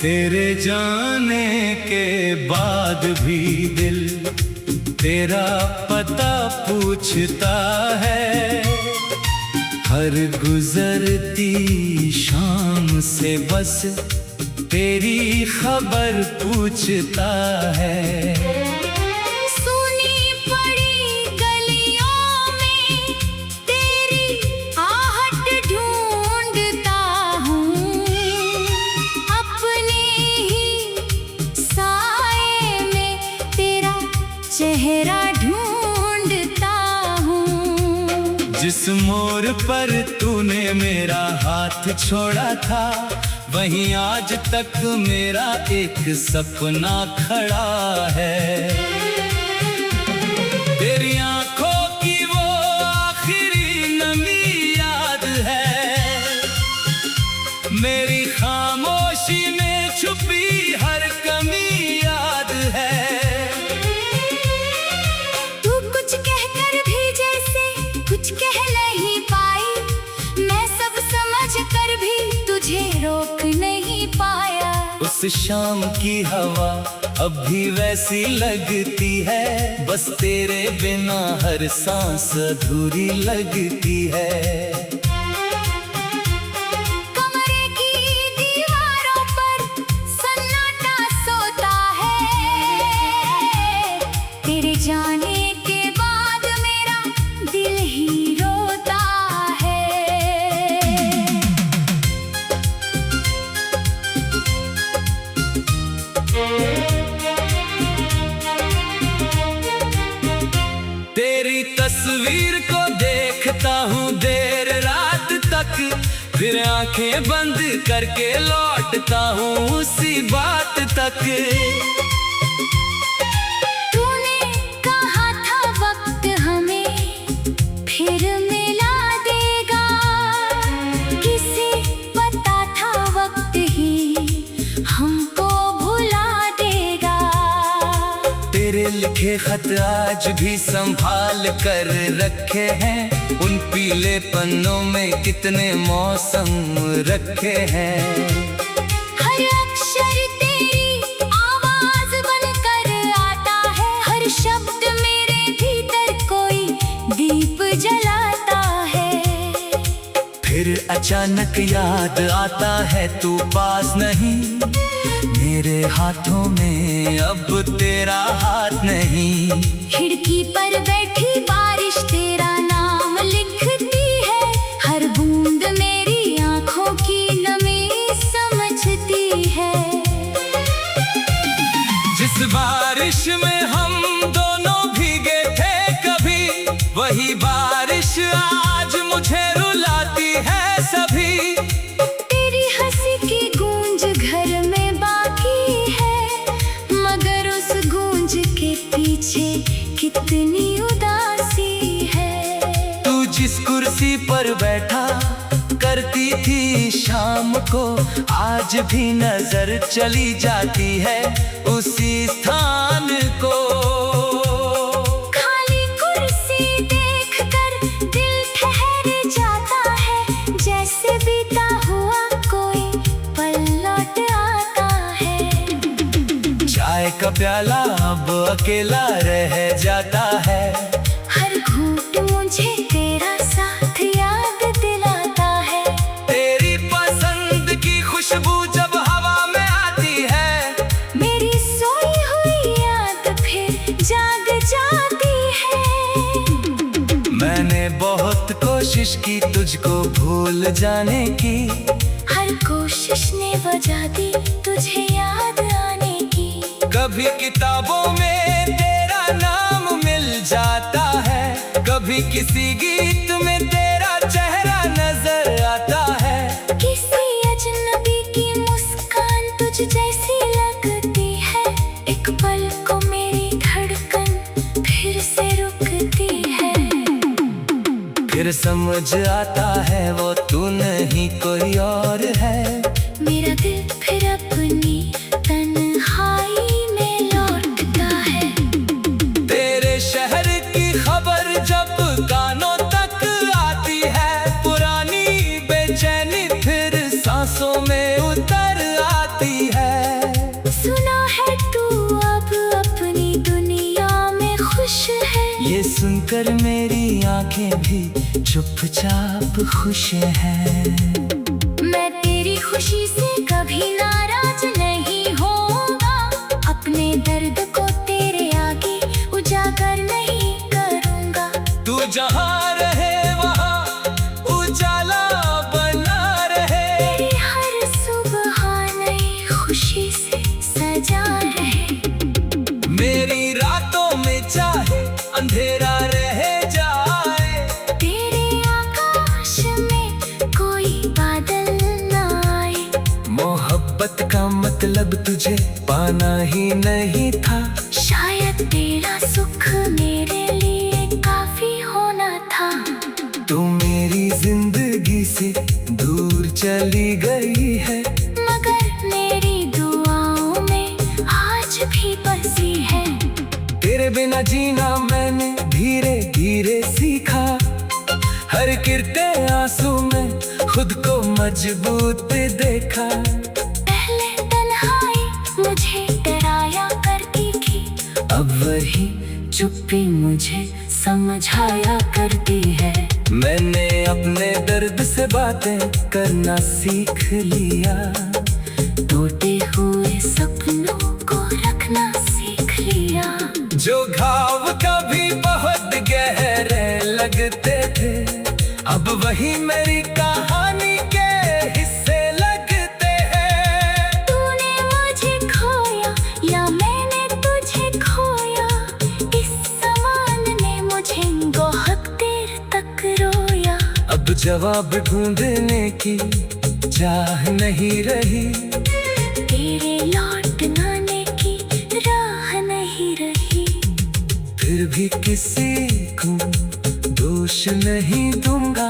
तेरे जाने के बाद भी दिल तेरा पता पूछता है। हर गुजरती शाम से बस तेरी खबर पूछता है। चेहरा ढूंढता हूँ। जिस मोड़ पर तूने मेरा हाथ छोड़ा था, वहीं आज तक मेरा एक सपना खड़ा है। तेरी आंखों की वो आखिरी नमी याद है, मेरी खामोशी में छुपी हर कमी याद है। कुछ कह नहीं पाई, मैं सब समझ कर भी तुझे रोक नहीं पाया। उस शाम की हवा अब भी वैसी लगती है, बस तेरे बिना हर सांस अधूरी लगती है। कमरे की दीवारों पर सन्नाटा सोता है, तेरे जाने के बाद मेरा दिल ही रोता है। तेरी तस्वीर को देखता हूँ देर रात तक, फिर आंखें बंद करके लौटता हूँ उसी बात तक। तूने कहा था वक्त हमें फिर मिला देगा, किसे पता था वक्त ही हमको भुला देगा। तेरे लिखे खत आज भी संभाल कर रखे हैं, उन पीले पन्नों में कितने मौसम रखे हैं। हर अक्षर तेरी आवाज बनकर आता है, हर शब्द मेरे भीतर कोई दीप जलाता है। फिर अचानक याद आता है तू पास नहीं, मेरे हाथों में अब तेरा हाथ नहीं। खिड़की पर बैठी बारिश तेरा नाम लिखती है, हर बूंद मेरी आंखों की नमी समझती है। जिस बारिश में हम दोनों भीगे थे कभी, वही बारिश आज मुझे रुलाती है सभी। तेरी हंसी की गूंज घर में बाकी है, मगर उस गूंज के पीछे कितनी उदासी है। तू जिस कुर्सी पर बैठा करती थी शाम को, आज भी नजर चली जाती है उसी स्थान को। खाली कुर्सी देखकर दिल ठहर जाता है, जैसे बीता हुआ कोई पल लौट आता है। चाय का प्याला अब अकेला रह जाता है, हर घूंट मुझे तेरा साथ याद दिलाता है। तेरी पसंद की खुशबू जब हवा में आती है, मेरी सोई हुई याद फिर जाग जाती है। मैंने बहुत कोशिश की तुझको भूल जाने की, हर कोशिश ने वजह दी तुझे याद आने की। कभी किताबों में तेरा नाम मिल जाता है, कभी किसी गीत में तेरा चेहरा नजर आता है। किसी अजनबी की मुस्कान तुझ जैसी लगती है, एक पल को मेरी धड़कन फिर से रुकती है। फिर समझ आता है वो तू नहीं कोई और है, मेरा दिल फिर अपनी तन्हाई में लौट मगर मेरी आंखें भी चुपचाप खुश हैं। मैं तेरी खुशी से कभी नाराज नहीं होऊंगा, अपने दर्द को तेरे आगे उजागर नहीं करूंगा। तू जहाँ रहे वहाँ उजाला बना रहे, तेरी हर सुबह नई खुशी से सजा रहे। मेरी रातों में चाहे अंधेरा रह जाए, तेरे आकाश में कोई बादल ना आए। मोहब्बत का मतलब तुझे पाना ही नहीं था, शायद तेरा सुख मेरे लिए काफी होना था। तू मेरी जिंदगी से दूर चली गई है, मगर मेरी दुआओं में आज भी बसी है। तेरे बिना जीना मैंने धीरे धीरे सीखा, हर गिरते आंसू में खुद को मजबूत देखा। पहले तन्हाई मुझे डराया करती थी, अब वही चुप्पी मुझे समझाया करती है। मैंने अपने दर्द से बातें करना सीख लिया, टूटे हुए सपनों को रखना सीख लिया। जो घाव कभी बहुत गहरे लगते थे, अब वही मेरी कहानी के हिस्से लगते हैं। तूने मुझे खोया या मैंने तुझे खोया, इस समान ने मुझे बहुत देर तक रोया। अब जवाब ढूंढने की चाह नहीं रही, तेरे लौट आने की राह नहीं रही। फिर भी किसी को दोष नहीं दूंगा,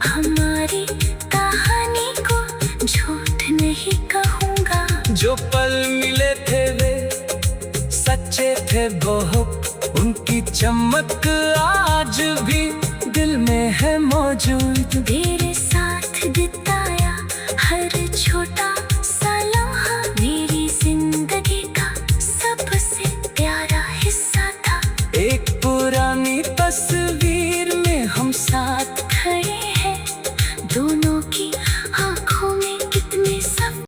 हमारी कहानी को झूठ नहीं कहूँगा। जो पल मिले थे वे सच्चे थे बहुत, उनकी चमक आज भी दिल में है मौजूद। तेरे साथ बिताया हर छोटा सा लम्हा मेरी जिंदगी का सबसे प्यारा हिस्सा था। एक पुरानी तस्वीर में हम साथ खड़े हैं, दोनों की आंखों में कितने सब।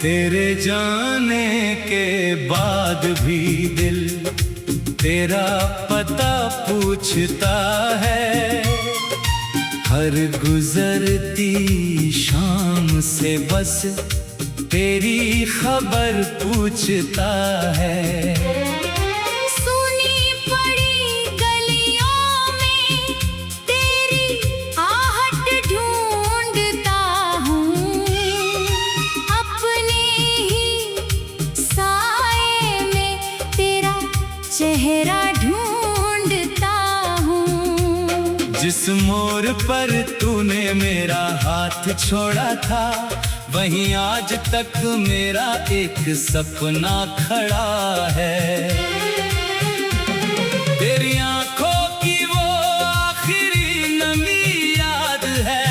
तेरे जाने के बाद भी दिल तेरा पता पूछता है, हर गुजरती शाम से बस तेरी खबर पूछता है। सुनी पड़ी गलियों में तेरी आहट ढूंढता हूँ, अपने ही साए में तेरा चेहरा ढूंढता हूँ। जिस मोड़ पर तूने मेरा हाथ छोड़ा था, वहीं आज तक मेरा एक सपना खड़ा है। तेरी आंखों की वो आखिरी नमी याद है,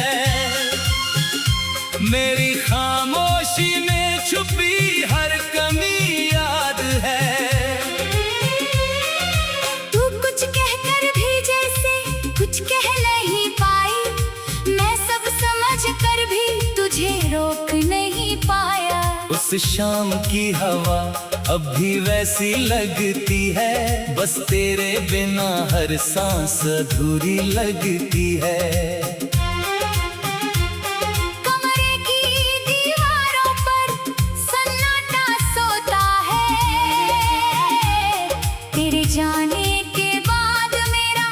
मेरी खामोशी में छुपी हर कमी याद है। तू कुछ कहकर भी जैसे कुछ कह नहीं पाई, मैं सब समझ कर भी तुझे रोक नहीं पाया। उस शाम की हवा अब भी वैसी लगती है, बस तेरे बिना हर सांस अधूरी लगती है। कमरे की दीवारों पर सन्नाटा सोता है, तेरे जाने के बाद मेरा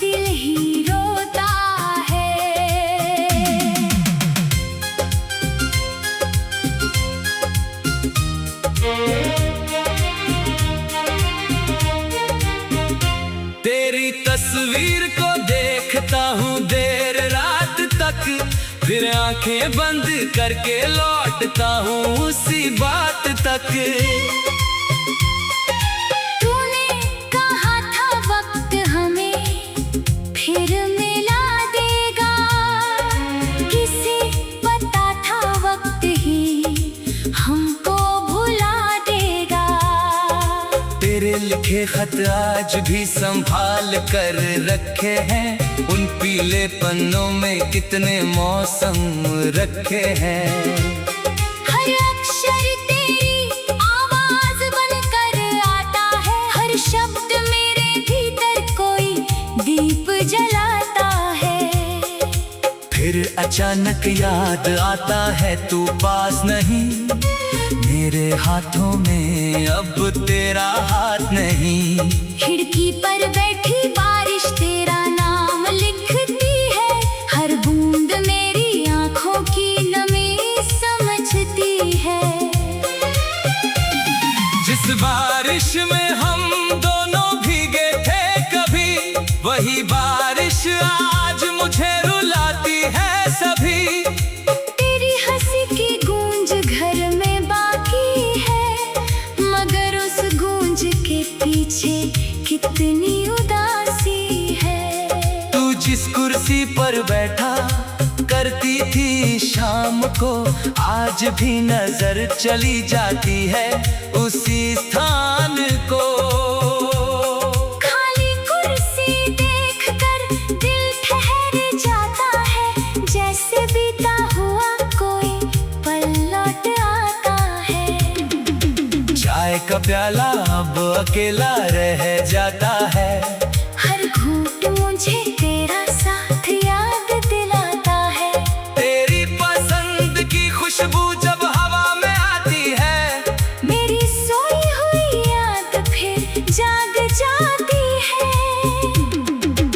दिल ही रोता है। तेरी तस्वीर को देखता हूँ देर रात तक, फिर आंखें बंद करके लौटता हूँ उसी बात तक। तूने कहा था वक्त हमें लिखे खत आज भी संभाल कर रखे हैं, उन पीले पन्नों में कितने मौसम रखे हैं। हर अक्षर तेरी आवाज बनकर आता है, हर शब्द मेरे भीतर कोई दीप जलाता है। फिर अचानक याद आता है तू पास नहीं, मेरे हाथों में अब तेरा हाथ नहीं। खिड़की पर बैठी बारिश तेरा नाम लिखती है, हर बूंद मेरी आंखों की नमी समझती है। जिस बारिश में हम दोनों भीगे थे कभी, वही बारिश आज मुझे रुलाती है सभी। तेरी हंसी की गूंज घर में बाकी है, मगर उस गूंज के पीछे कितनी उदासी है। तू जिस कुर्सी पर बैठा करती थी शाम को, आज भी नजर चली जाती है उसी स्थान को। खाली कुर्सी देखकर दिल ठहर जाता है, जैसे बीता हुआ कोई पल लौट आता है। चाय का प्याला अब अकेला रह जाता है, हर घूंट मुझे तेरा साथ याद दिलाता है। तेरी पसंद की खुशबू जब हवा में आती है, मेरी सोई हुई याद फिर जाग जाती है।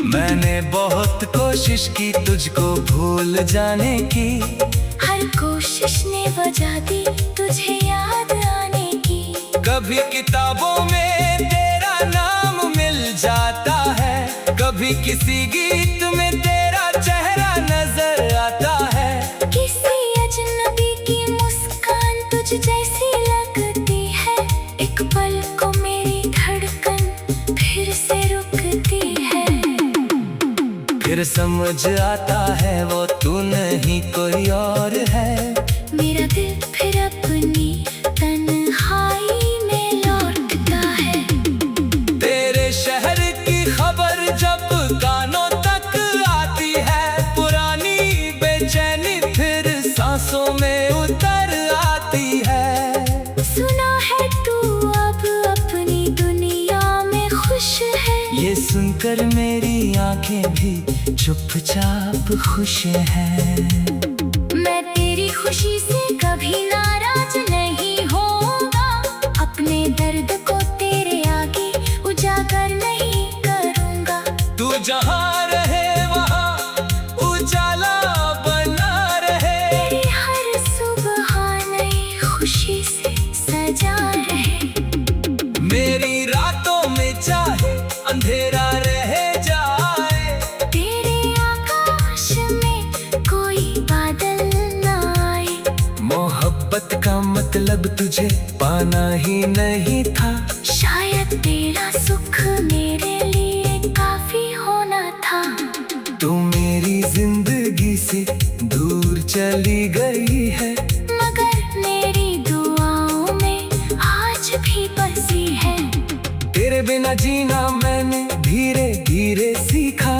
मैंने बहुत कोशिश की तुझको भूल जाने की, हर कोशिश ने वजह दी तुझे याद आने की। कभी किताबों में तेरा नाम मिल जाता है, कभी किसी गीत में तेरा चेहरा नजर आता है। किसी अजनबी की मुस्कान तुझ जैसी लगती है, एक पल को मेरी धड़कन फिर से रुकती है। फिर समझ आता है वो तू नहीं कोई और है, मेरा दिल फिर अपनी तन्हाई में लौटता है। तेरे शहर की खबर जब कानों तक आती है, पुरानी बेचैनी फिर सांसों में उतर आती है। सुना है तू अब अपनी दुनिया में खुश है, ये सुनकर मेरी आंखें भी चुपचाप खुश हैं। मैं तेरी खुशी से कभी नाराज नहीं होगा, अपने दर्द को तेरे आगे उजागर नहीं करूँगा। तू जहाँ रहे वहाँ उजाला बना रहे, तेरी हर सुबह नई खुशी से सजा रहे। मेरी रातों में चाहे अंधेरा रह जाए, तेरे आकाश में कोई बादल न आए। मोहब्बत का मतलब तुझे पाना ही नहीं था, शायद तेरा सुख मेरे लिए काफी होना था। तू मेरी जिंदगी से दूर चली गई है, मगर मेरी दुआओं में आज भी बसी है। तेरे बिना जीना मैंने धीरे धीरे सीखा,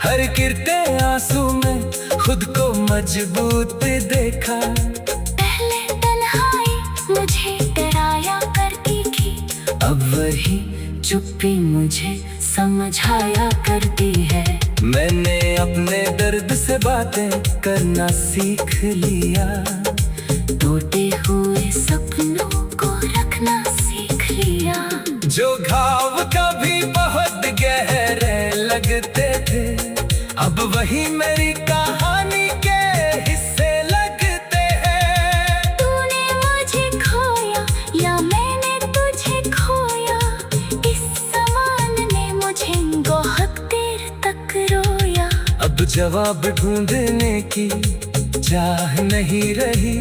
हर गिरते आंसू में खुद को मजबूत देखा। पहले तन्हाई मुझे डराया करती थी, अब वही चुप्पी मुझे समझाया करती है। मैंने अपने दर्द से बातें करना सीख लिया, टूटे हुए सपनों को रखना सीख लिया। जो घाव कभी बहुत गहरे लगते थे, अब वही मेरी कहानी के हिस्से लगते हैं। तूने मुझे खोया या मैंने तुझे खोया, इस समान ने मुझे बहुत देर तक रोया। अब जवाब ढूंढने की चाह नहीं रही,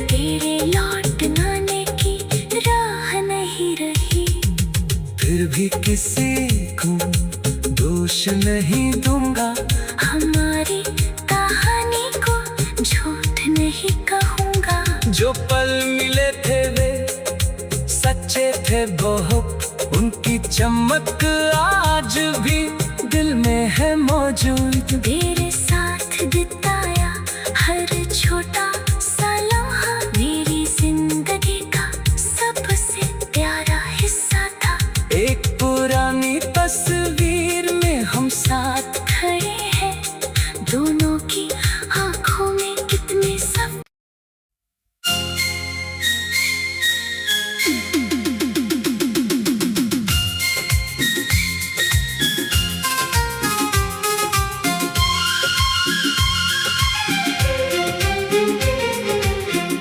तेरे लौट आने की राह नहीं रही। फिर भी किसी को दोष नहीं दूंगा, हमारी कहानी को झूठ नहीं कहूँगा। जो पल मिले थे वे सच्चे थे बहुत, उनकी चमक आज भी दिल में है मौजूद। तेरे साथ बिताया हर छोटा सा लम्हा मेरी जिंदगी का सबसे प्यारा हिस्सा था। एक पुरानी तस्वीर में हम साथ खड़े हैं, दोनों की आंखों में कितने सब।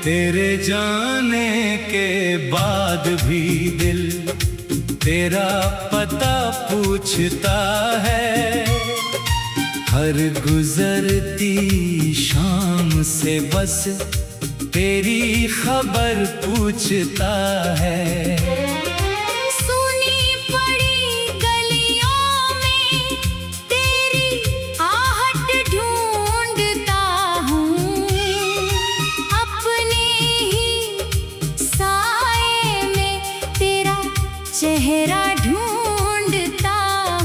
तेरे जाने के बाद भी दिल तेरा पता पूछता है। हर गुजरती शाम से बस तेरी खबर पूछता है। सुनी पड़ी गलियों में तेरी आहट ढूंढता हूँ, अपने ही साए में तेरा चेहरा ढूंढता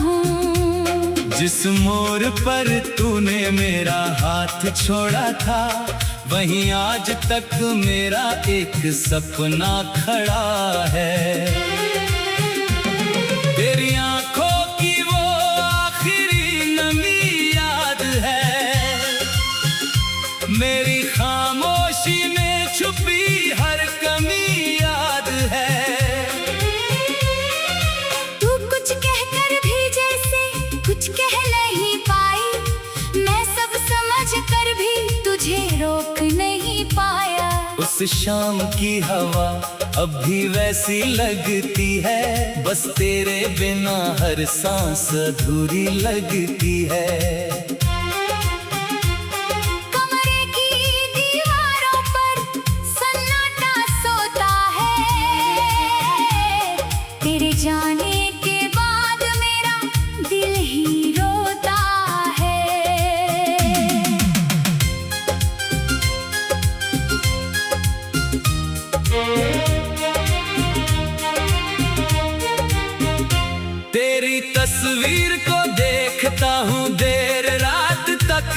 हूँ। जिस मोड़ पर तूने मेरा हाथ छोड़ा था, वहीं आज तक मेरा एक सपना खड़ा है। तेरी आंखों की वो आखिरी नमी याद है, मेरी खामोशी में छुपी हर कमी याद है। तू कुछ कहकर भी जैसे कुछ कह नहीं पाई, मैं सब समझ कर भी तुझे रोक नहीं पाया। उस शाम की हवा अब भी वैसी लगती है, बस तेरे बिना हर सांस अधूरी लगती है। कमरे की दीवारों पर सन्नाटा सोता है, तेरे जाने के बाद मेरा दिल ही रोता है। तेरी तस्वीर को देखता हूँ देर रात तक,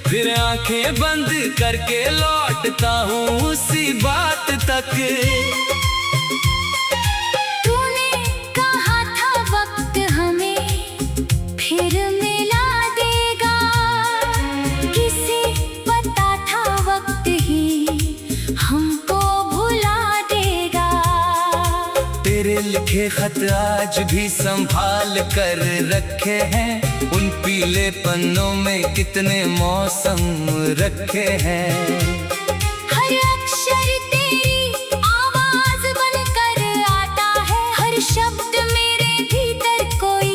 फिर आंखें बंद करके लौटता हूँ उसी बात तक। तूने कहा था वक्त हमें फिर मिला देगा, किसे पता था वक्त ही हमको भुला देगा। तेरे लिखे खत आज भी संभाल कर रखे हैं, उन पीले पन्नों में कितने मौसम रखे हैं। हर अक्षर तेरी आवाज बनकर आता है, हर शब्द मेरे भीतर कोई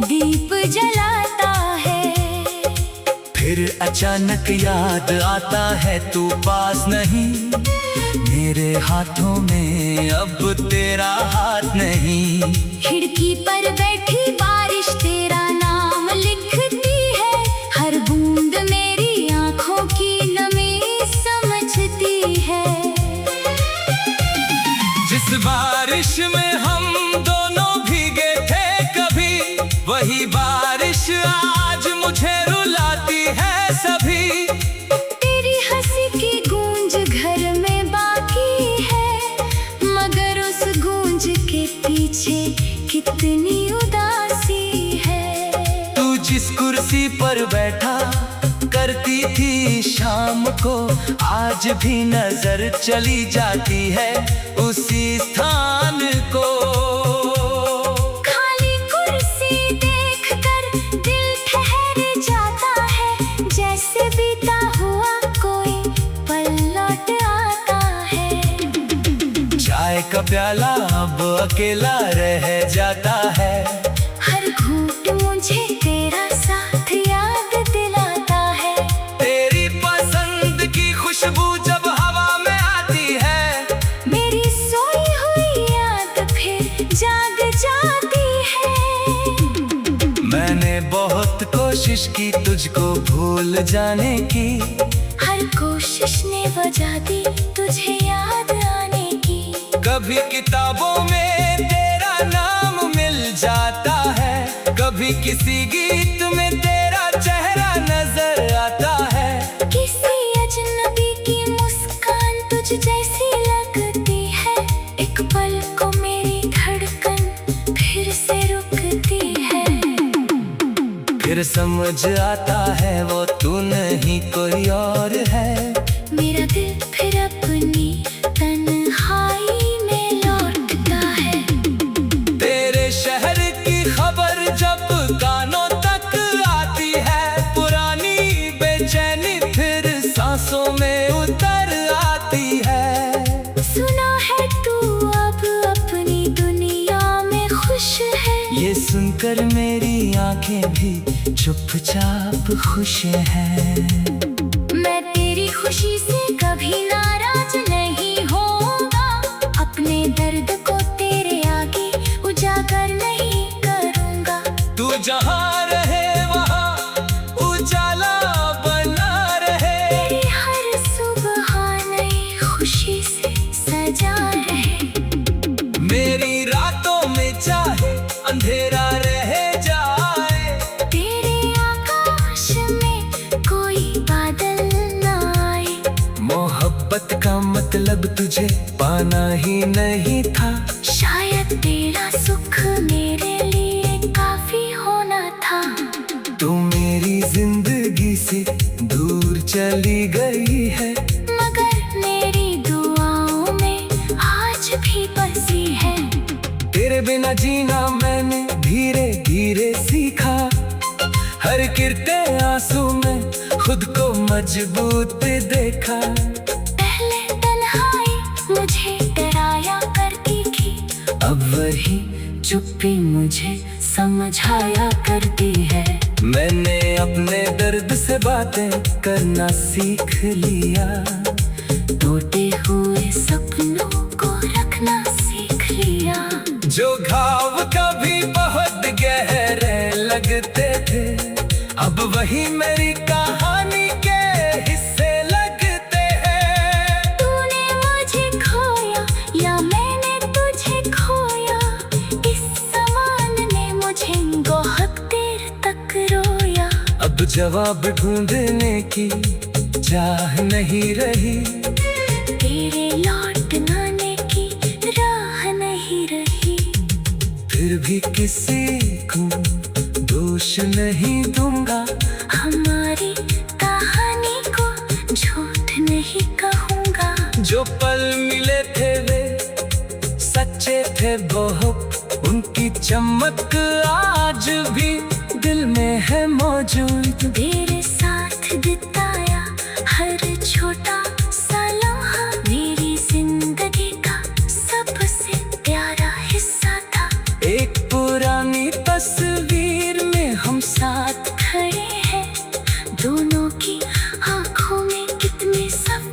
दीप जलाता है। फिर अचानक याद आता है तू पास नहीं, मेरे हाथों में अब तेरा हाथ नहीं। खिड़की पर बैठी बारिश तेरा नाम लिखती है, हर बूंद मेरी आंखों की नमी समझती है। जिस बारिश में हम दोनों भीगे थे कभी, वही बारिश आज मुझे रुलाती है सभी। तेरी हंसी की गूंज घर में बाकी है, मगर उस गूंज के पीछे कितनी उदासी है। तू जिस कुर्सी पर बैठा करती थी शाम को, आज भी नजर चली जाती है उसी स्थान को। खाली कुर्सी देखकर दिल ठहर जाता है, जैसे बीता हुआ कोई पल लौट आता है। चाय का प्याला अब अकेला रह जाता है, हर घूंट मुझे तेरा साथ याद दिलाता है। तेरी पसंद की खुशबू जब हवा में आती है, मेरी सोई हुई याद फिर जाग जाती है। मैंने बहुत कोशिश की तुझको भूल जाने की, हर कोशिश ने वजह दी तुझे याद आने की। कभी किताबों में जाता है। कभी किसी गीत में तेरा चेहरा नजर आता है। किसी अजनबी की मुस्कान तुझ जैसी लगती है। एक पल को मेरी धड़कन फिर से रुकती है। फिर समझ आता है वो तू नहीं कोई और है। मेरा दिल फिर अपनी तन्हाई में लौटता है। तेरे शहर की खबर जब कानों तक आती है, पुरानी बेचैनी फिर सांसों में उतर आती है। सुना है तू अब अपनी दुनिया में खुश है। ये सुनकर मेरी आंखें भी चुपचाप खुश हैं। मैं तेरी खुशी से कभी नाराज नहीं होगा। अपने दर्द को तेरे आगे उजागर नहीं करूँगा। तू जहाँ रहे वहाँ उजाला बना रहे। तेरी हर सुबह नई खुशी से सजा रहे। मेरी रातों में चाहे अंधेरा रह जाए, तेरे आकाश में कोई बादल न आए। मोहब्बत का मतलब तुझे पाना ही नहीं था। शायद तेरा सुख मेरे लिए काफी होना था। तू मेरी जिंदगी से दूर चली गई है, मगर मेरी दुआओं में आज भी बसी है। तेरे बिना जीना मैंने धीरे धीरे सीखा। हर गिरते आंसू में खुद को मजबूत देखा। पहले तन्हाई मुझे डराया करती थी। अब वही चुप्पी मुझे समझाया करती है। मैंने अपने दर्द से बातें करना सीख लिया। टूटे हुए सपनों को रखना सीख लिया। जो घाव कभी बहुत गहरे लगते थे, अब वही मेरी कहानी के हिस्से लगते हैं। तूने मुझे खोया या मैंने तुझे खोया, इस समान ने मुझे बहुत देर तक रोया। अब जवाब ढूंढने की चाह नहीं रही। तेरे लौट आने की राह नहीं रही। फिर भी किसी को दोष नहीं दूंगा। हमारी कहानी को झूठ नहीं कहूँगा। जो पल मिले थे वे सच्चे थे बहुत। उनकी चमक आज भी दिल में है मौजूद। तेरे साथ बिताया हर छोटा सा लम्हा मेरी जिंदगी का सबसे प्यारा हिस्सा था। एक पुरानी तस्वीर में हम साथ खड़े हैं, दोनों की आंखों में कितने सब।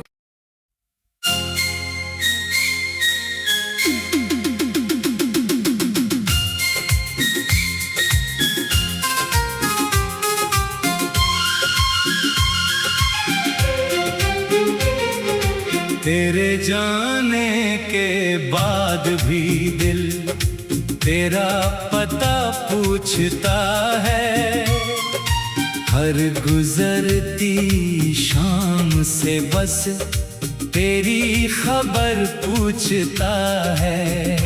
तेरे जाने के बाद भी दिल तेरा पता पूछता है। हर गुजरती शाम से बस तेरी खबर पूछता है।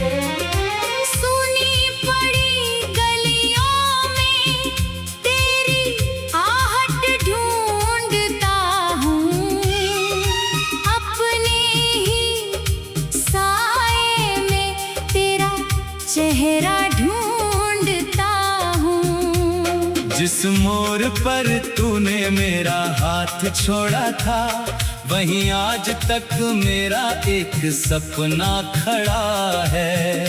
सुनी पड़ी गलियों में तेरी आहट ढूंढता हूँ। अपने ही साए में तेरा चेहरा ढूंढता हूँ। जिस मोड़ पर तूने मेरा हाथ छोड़ा था, वहीं आज तक मेरा एक सपना खड़ा है।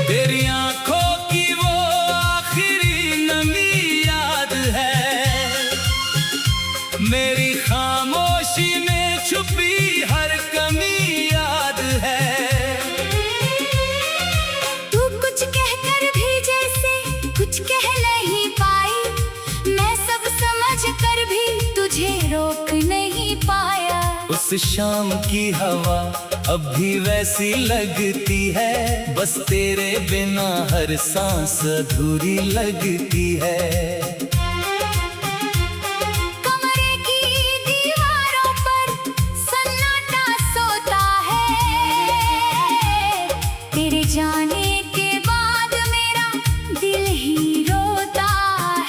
तेरी आंखों की वो आखिरी नमी याद है। मेरी खामोशी में छुपी हर कमी याद है। तू कुछ कहकर भी जैसे कुछ कह नहीं पाई। मैं सब समझ कर भी तुझे रोक नहीं पाया। उस उस शाम की हवा अब भी वैसी लगती है, बस तेरे बिना हर सांस अधूरी लगती है। कमरे की दीवारों पर सन्नाटा सोता है, तेरे जाने के बाद मेरा दिल ही रोता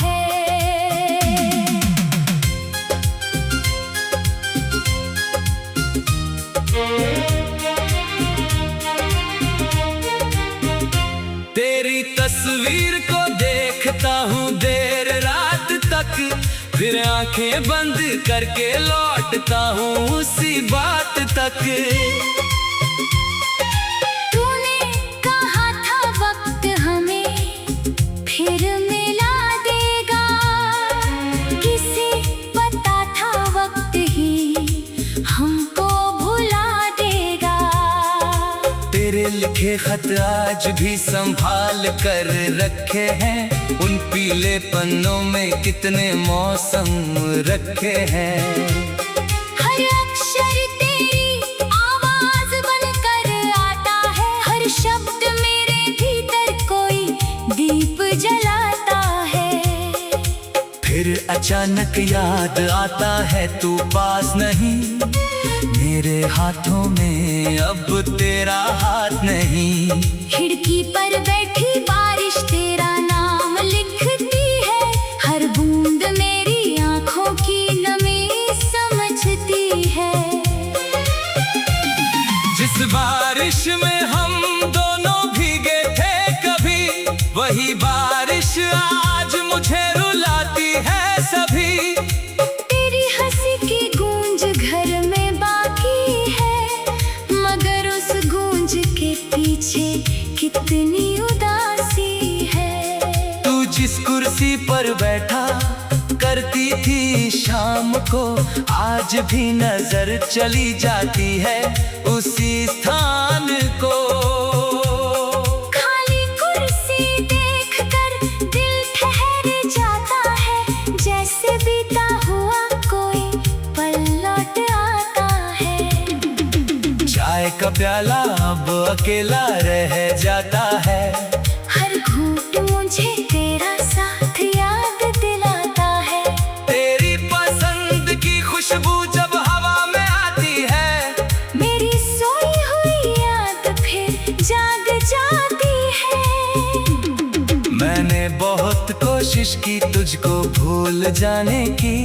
है। तेरी तस्वीर को देखता हूँ देर रात तक, फिर आंखें बंद करके लौटता हूँ उसी बात तक। तूने कहा था वक्त हमें फिर मिला देगा, किसे पता था वक्त ही हमको भुला देगा। तेरे लिखे खत आज भी संभाल कर रखे हैं, उन पीले पन्नों में कितने मौसम रखे हैं। हर अक्षर तेरी आवाज बनकर आता है, हर शब्द मेरे भीतर कोई दीप जलाता है। फिर अचानक याद आता है तू पास नहीं, मेरे हाथों में अब तेरा हाथ नहीं। खिड़की पर बैठी बारिश तेरा नाम लिखती है, हर बूंद मेरी आंखों की नमी समझती है। जिस बारिश में हम दोनों भीगे थे कभी, वही बारिश आज मुझे रुलाती है सभी। तेरी हंसी की गूंज घर में बाकी है, मगर उस गूंज के पीछे कितनी उदासी है। तू जिस कुर्सी पर बैठा करती थी शाम को, आज भी नजर चली जाती है उसी स्थान को। खाली कुर्सी देखकर दिल ठहर जाता है, जैसे बीता हुआ कोई पल लौट आता है। चाय का प्याला अब अकेला रह जाता है, हर घूंट मुझे तेरा साथ याद दिलाता है। तेरी पसंद की खुशबू जब हवा में आती है, मेरी सोई हुई याद फिर जाग जाती है। मैंने बहुत कोशिश की तुझको भूल जाने की,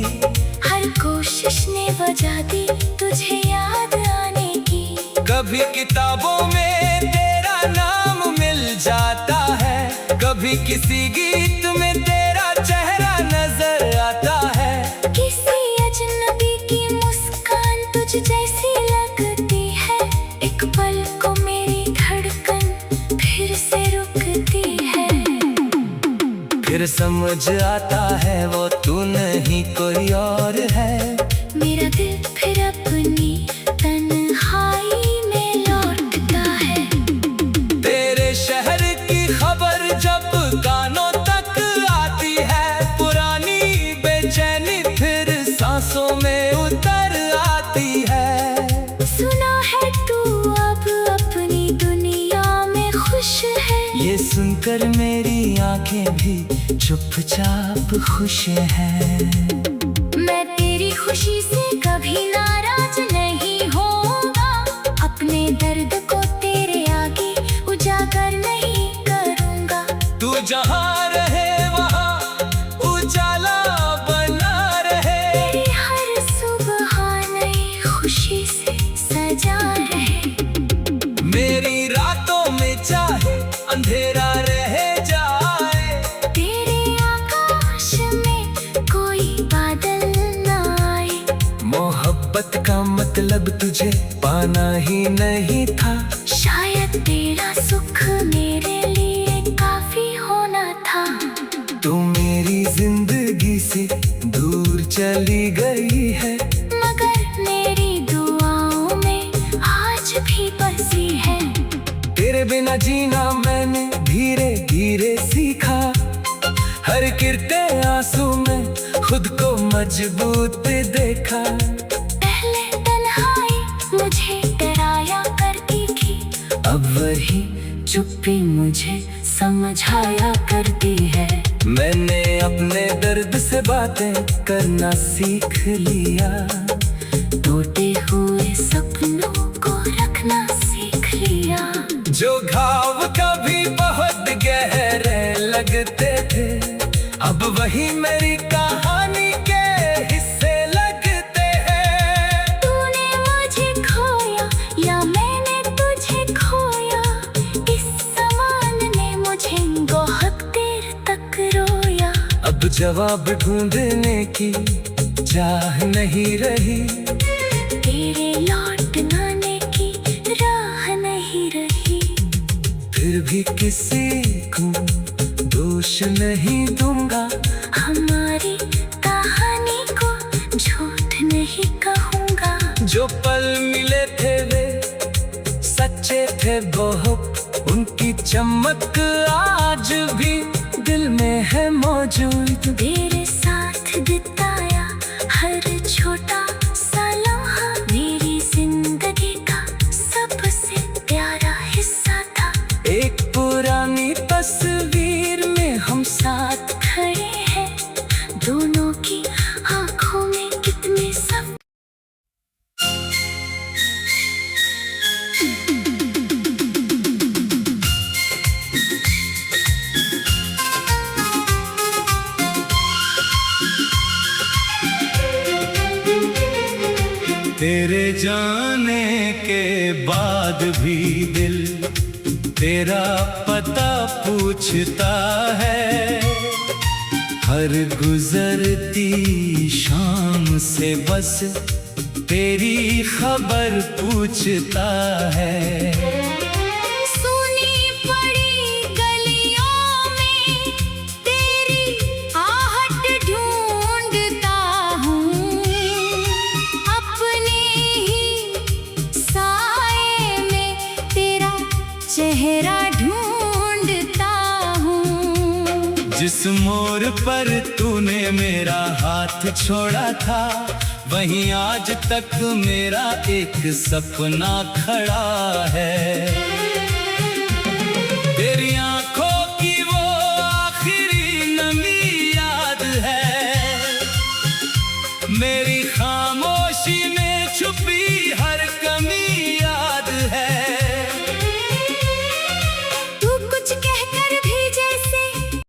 हर कोशिश ने वजह दी तुझे याद आने की। कभी किताबों में तेरा नाम मिल जाता है, कभी किसी गीत में तेरा चेहरा नजर आता है। किसी अजनबी की मुस्कान तुझ जैसी लगती है, एक पल को मेरी धड़कन फिर से रुकती है। फिर समझ आता है वो तू नहीं कोई और है, मेरा दिल फिर अपनी तन्हाई में लौटता है। तेरे शहर की खबर जब कानों तक आती है, पुरानी बेचैनी फिर सांसों में उतर आती है। सुना है तू अब अपनी दुनिया में खुश है, ये सुनकर मेरी आंखें भी चुपचाप खुश हैं। मैं तेरी खुशी से कभी नाराज नहीं होऊंगा, अपने दर्द को तेरे आगे उजागर नहीं करूंगा। तू जहाँ रहे वहाँ उजाला बना रहे, तेरी हर सुबह नई खुशी से सजा रहे। मेरी रातों में चाहे अंधेरा रह जाए, तेरे आकाश में कोई बादल ना आए। मोहब्बत का मतलब तुझे पाना ही नहीं था, शायद तेरा सुख मेरे लिए काफी होना था। तू मेरी जिंदगी से दूर चली गई है, मगर मेरी दुआओं में आज भी बसी है। तेरे बिना जीना मैंने धीरे धीरे सीखा, हर गिरते आंसू में खुद को मजबूत देखा। पहले तन्हाई वही चुप्पी मुझे समझाया करती है। मैंने अपने दर्द से बातें करना सीख लिया, टूटे हुए सपनों को रखना सीख लिया। जो घाव कभी बहुत गहरे लगते थे, अब वही मेरी कहानी के हिस्से लगते हैं। तूने मुझे खोया या मैंने तुझे खोया, इस समान ने मुझे बहुत देर तक रोया। अब जवाब ढूंढने की चाह नहीं रही, तेरे लौट आने की राह नहीं रही। फिर भी किसी को दोष नहीं दूंगा, हमारी कहानी को झूठ नहीं कहूँगा। जो पल मिले थे वे सच्चे थे बहुत, उनकी चमक आज भी दिल में है मौजूद। तेरे साथ बिताया हर छोटा सा लम्हा मेरी जिंदगी का सबसे प्यारा हिस्सा था। एक पुरानी तस्वीर में हम साथ खड़े हैं, दोनों की आंखों में कितने सब। तेरे जाने के बाद भी दिल तेरा पता पूछता है, हर गुजरती शाम से बस तेरी खबर पूछता है। सुनी पड़ी गलियों में तेरी आहट ढूंढता हूँ, अपने ही साए में तेरा चेहरा ढूंढता हूँ। जिस मोड़ पर तूने मेरा हाथ छोड़ा था, वहीं आज तक मेरा एक सपना खड़ा है। तेरी आंखों की वो आखिरी नमी याद है, मेरी खामोशी में छुपी हर